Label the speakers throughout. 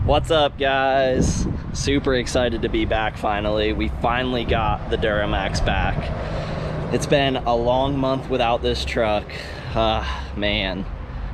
Speaker 1: What's up, guys? Super excited to be back finally. We finally got the Duramax back. It's been a long month without this truck. Man,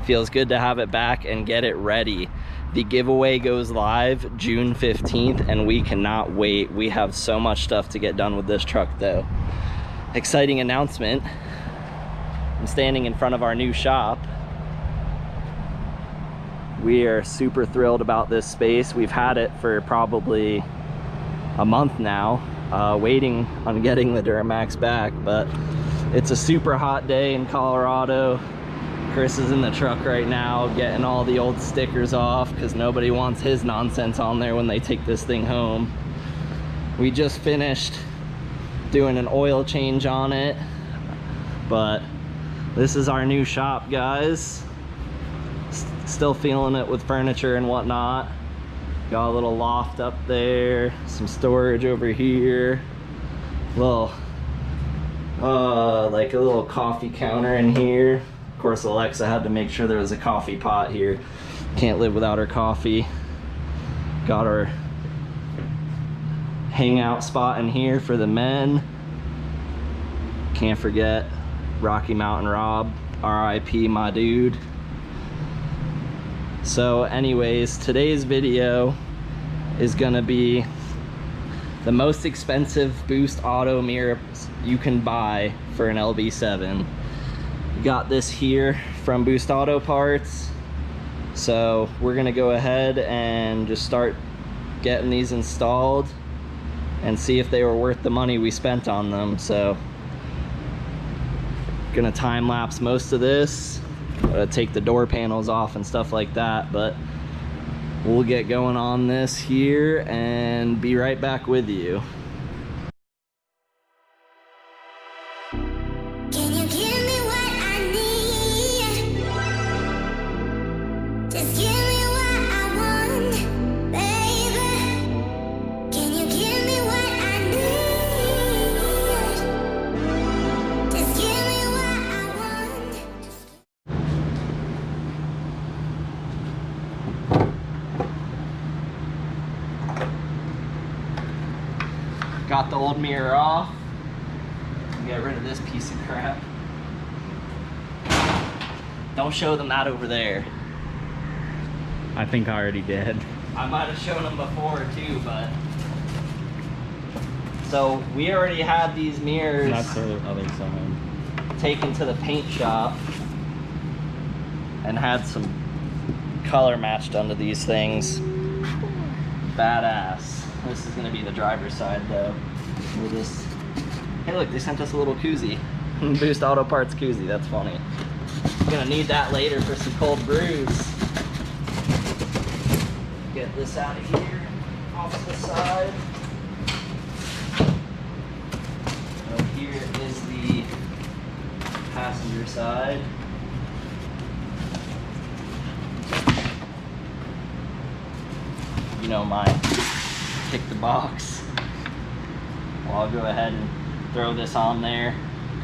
Speaker 1: feels good to have it back and get it ready. The giveaway goes live June 15th and we cannot wait. We have so much stuff to get done with this truck though. Exciting announcement. I'm standing in front of our new shop. We are super thrilled about this space. We've had it for probably a month now, waiting on getting the Duramax back, but it's a super hot day in Colorado. Chris is in the truck right now getting all the old stickers off because nobody wants his nonsense on there when they take this thing home. We just finished doing an oil change on it, but this is our new shop, guys. Still feeling it with furniture and whatnot. Got a little loft up there, some storage over here, like a little coffee counter in here. Of course, Alexa had to make sure there was a coffee pot here. Can't live without her coffee. Got our hangout spot in here for the men. Can't forget Rocky Mountain Rob, RIP my dude. So anyways, today's video is gonna be the most expensive boost auto mirrors you can buy for an LB7. Got this here from Boost Auto Parts. So we're gonna go ahead and just start getting these installed and see if they were worth the money we spent on them. So gonna time lapse most of this. Take the door panels off and stuff like that, but we'll get going on this here and be right back with you.
Speaker 2: Can you give me what I need? Just give me what I want, baby. Can you give me what I need? Just give me what I want.
Speaker 1: Got the old mirror off. Get rid of this piece of crap. Don't show them that over there.
Speaker 3: I think I already did.
Speaker 1: I might have shown them before too, but so we already had these mirrors
Speaker 3: That's the other side.
Speaker 1: taken to the paint shop and had some color matched onto these things. Badass. This is gonna be the driver's side though. We'll just, hey look, they sent us a little koozie. Boost Auto Parts koozie, that's funny. Gonna need that later for some cold brews. Get this out of here, off the side. So here is the passenger side. You know mine. Pick the box. Well, I'll go ahead and throw this on there.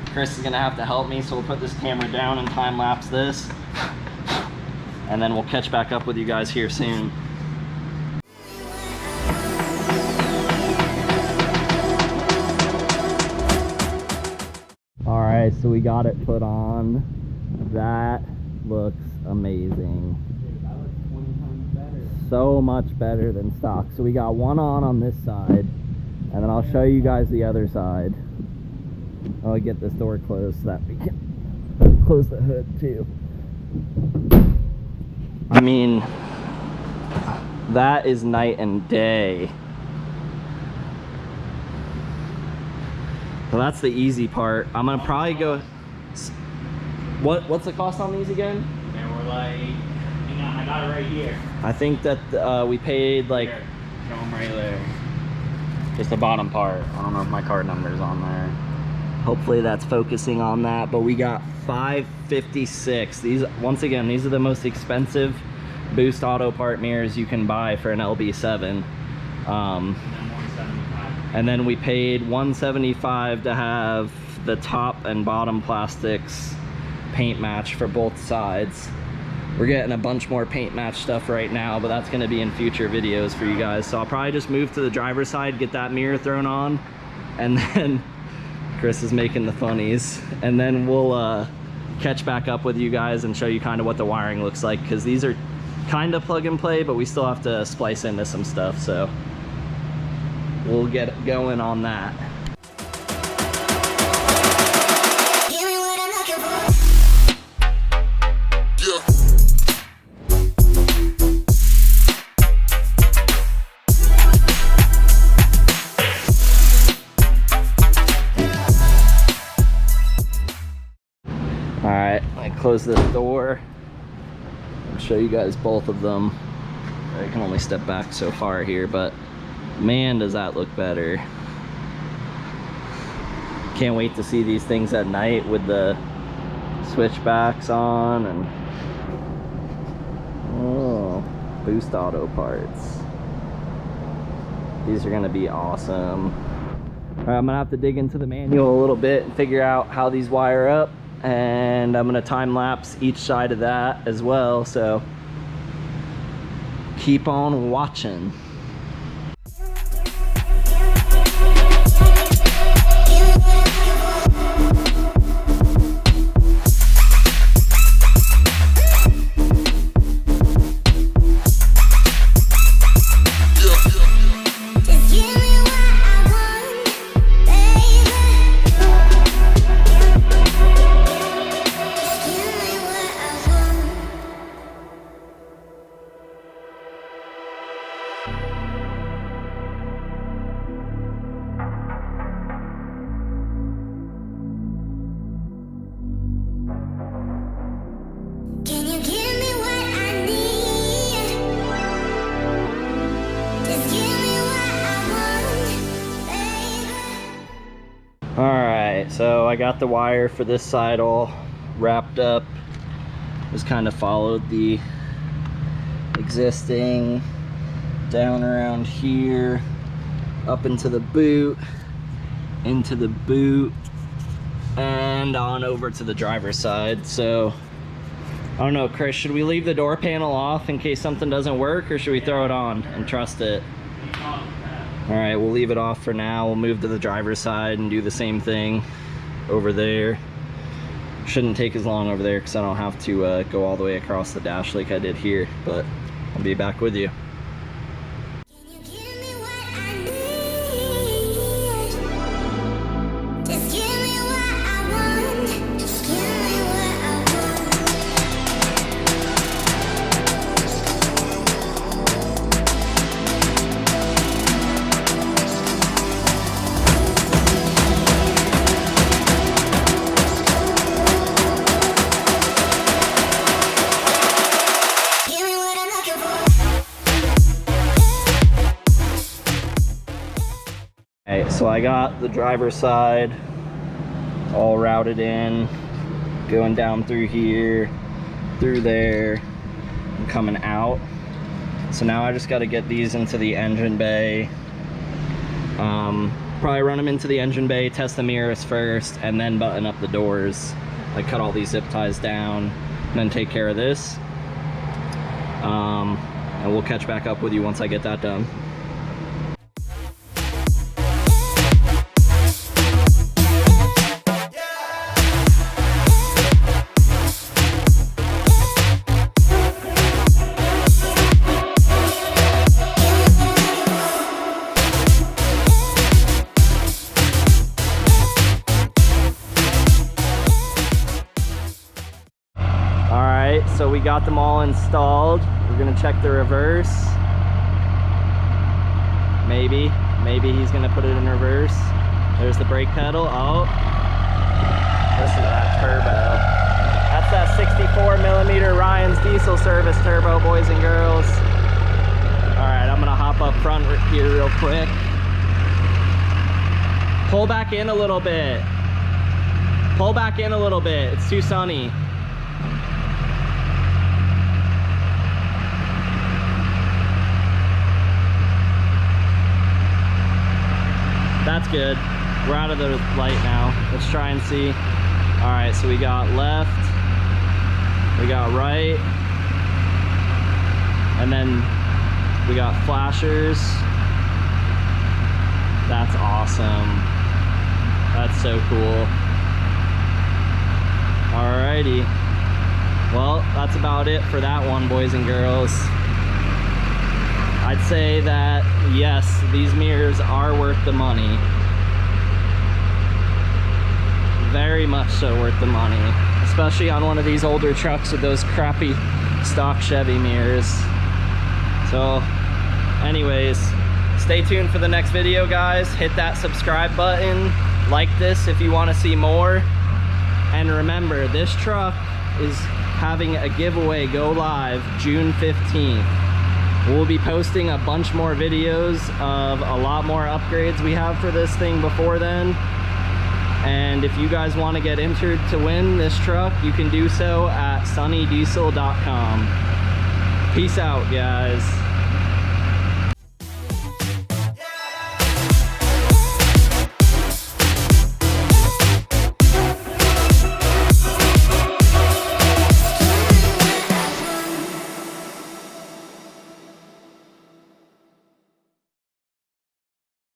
Speaker 1: Chris is gonna have to help me, so we'll put this camera down and time lapse this. And then we'll catch back up with you guys here soon. All right, so we got it put on. That looks amazing. So much better than stock. So we got one on this side, and then I'll show you guys the other side. I'll get this door closed so that we can close the hood too. I mean, that is night and day. Well, that's the easy part. I'm gonna probably go. What's the cost on these again?
Speaker 3: And we're like, I got it right here.
Speaker 1: I think that we paid like.
Speaker 3: Here, show them right there. Just the bottom part. I don't know if my card number is on there.
Speaker 1: Hopefully that's focusing on that, but we got $556. These, once again, these are the most expensive Boost Auto Part mirrors you can buy for an LB7. And then we paid $175 to have the top and bottom plastics paint match for both sides. We're getting a bunch more paint match stuff right now, but that's gonna be in future videos for you guys. So I'll probably just move to the driver's side, get that mirror thrown on, and then Chris is making the funnies. And then we'll catch back up with you guys and show you kind of what the wiring looks like, because these are kind of plug and play, but we still have to splice into some stuff. So we'll get going on that.
Speaker 2: Give me what I'm looking for.
Speaker 1: All right, I close this door. I'll show you guys both of them. I can only step back so far here, but man, does that look better. Can't wait to see these things at night with the switchbacks on and oh, Boost Auto parts. These are gonna be awesome. All right, I'm gonna have to dig into the manual a little bit and figure out how these wire up, and I'm gonna time lapse each side of that as well, so keep on watching.
Speaker 2: Can you give me what I need? Just give me what I want, baby.
Speaker 1: All right, so I got the wire for this side all wrapped up. Just kind of followed the existing down around here, up into the boot, and on over to the driver's side. So I don't know, Chris, should we leave the door panel off in case something doesn't work, or should we throw it on and trust it? All right, we'll leave it off for now. We'll move to the driver's side and do the same thing over there. Shouldn't take as long over there because I don't have to go all the way across the dash like I did here, but I'll be back with you.
Speaker 2: Can you give me what I need? Just give me what I want. Just give me what I want. Give me what I'm looking for.
Speaker 1: Okay, so I got the driver's side all routed in, going down through here, through there, and coming out. So now I just got to get these into the engine bay. Probably run them into the engine bay, test the mirrors first, and then button up the doors. Like cut all these zip ties down, and then take care of this. And we'll catch back up with you once I get that done. So we got them all installed. We're gonna check the reverse. Maybe he's gonna put it in reverse. There's the brake pedal. Oh, listen to that turbo. That's that 64mm Ryan's diesel service turbo, boys and girls. All right, I'm gonna hop up front here real quick. Pull back in a little bit. Pull back in a little bit. It's too sunny. That's good. We're out of the light now. Let's try and see. All right, so we got left, we got right, And then we got flashers. That's awesome. That's so cool. Alrighty. Well, that's about it for that one, boys and girls. I'd say that, yes, these mirrors are worth the money. Very much so worth the money. Especially on one of these older trucks with those crappy stock Chevy mirrors. So, anyways, stay tuned for the next video, guys. Hit that subscribe button. Like this if you want to see more. And remember, this truck is having a giveaway go live June 15th. We'll be posting a bunch more videos of a lot more upgrades we have for this thing before then. And if you guys want to get entered to win this truck, you can do so at sunnydiesel.com. Peace out, guys.